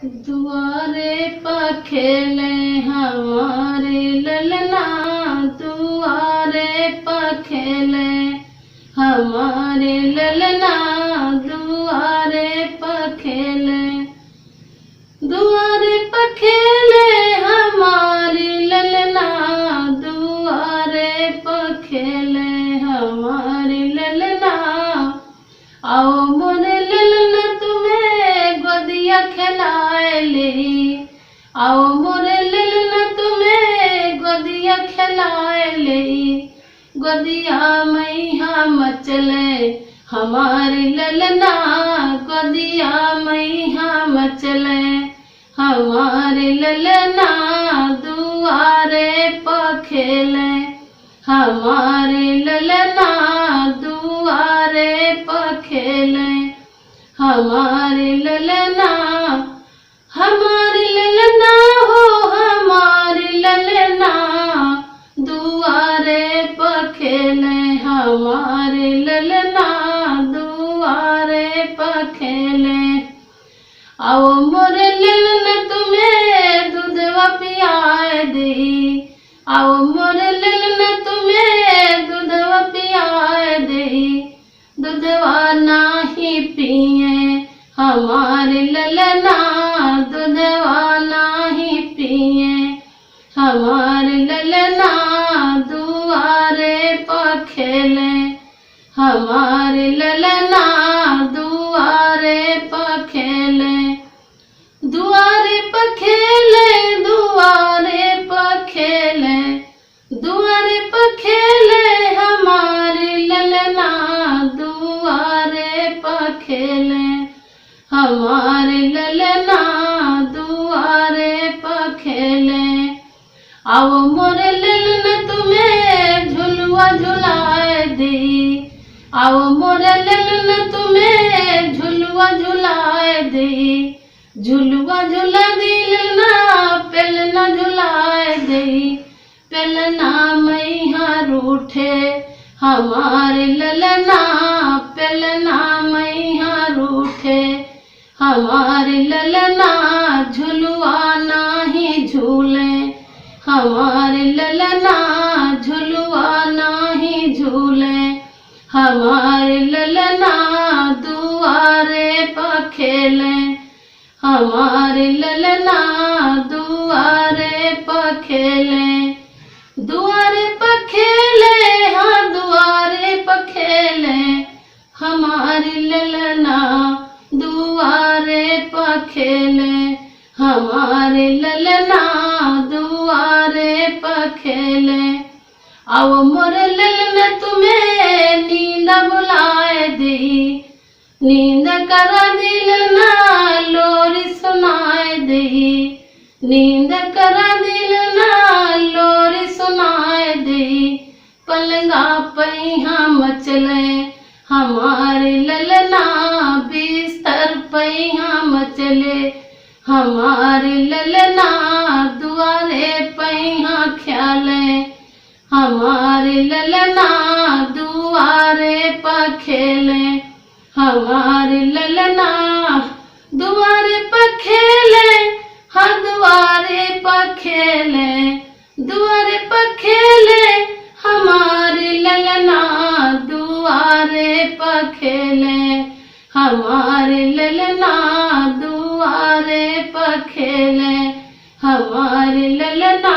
दुआरे पर खेले हमारे ललना, दुआरे पर खेले हमारे ललना, दुआरे पर खेले, दुआरे पर खेले हमारे ललना, दुआरे पर खेले हमारे ललना। आओ मोरे ललना तुम्हें गोदिया खिलाए ले, आओ मोरे ललना तुम्हें गोदिया खिलाए ले, गोदिया मैया मचले हमारे ललना, गोदिया मैया मचले हमारे ललना, दुआरे पर खेले हमारे ललना, दुआरे पर खेले हमारे ललना, हमारे ललना हो हमारे ललना, दुआरे पर खेले हमारे ललना, दुआरे पर खेले। आओ मोरे ललना तुम्हें दूधवा पियाए दे, आओ मोरे ललना तुम्हें दूधवा पियाए दे, दूधवा नाही पिए हमारे ललना, दूधवा नाही पिए हमारे ललना, दुआरे पर खेले हमारे ललना, दुआरे पर खेले, दुआरे पर खेले, दुआरे पर खेले, दुआरे पर खेले हमारे ललना, दुआरे पर खेले हमारे ललना, दुआरे पर खेले। आओ मोरे ललना तुम्हें झुलवा झुलाए दे, आओ मोरे ललना तुम्हें झुलवा झुलाए दे, झुलवा झुला दिलना पेलना झुलाए दे, पेलना मैया रूठे हमारे ललना, पेलना मैया रूठे हमारे ललना, झुलवा नाही झूले हमारे ललना, झुलवा नाही झूले हमारे ललना, दुआरे पर खेले हमारे ललना, दुआरे पर खेले, दुआरे पर खेले हाँ दुआरे पर खेले हमारे ललना, दुआरे पर खेले हमारे ललना, दुआरे पर खेले। आओ मोरे ललना तुम्हें नींद बुलाए दे, नींद करा दिलना लोरी सुनाए दे, नींद करा दिलना लोरी सुनाए दे, पलंगा पैया मचले हमारे ललना, बिस्तर पैया मचले हमारे ललना, दुआरे पैया ख्याले हमारे ललना, दुआरे पर खेले हमारे ललना, दुआरे पर खेले हाँ दुआरे पर खेले, दुआरे पर खेले हमारे ललना, दुआरे पर खेले हमारे ललना, दुआरे पर खेले हमारे ललना।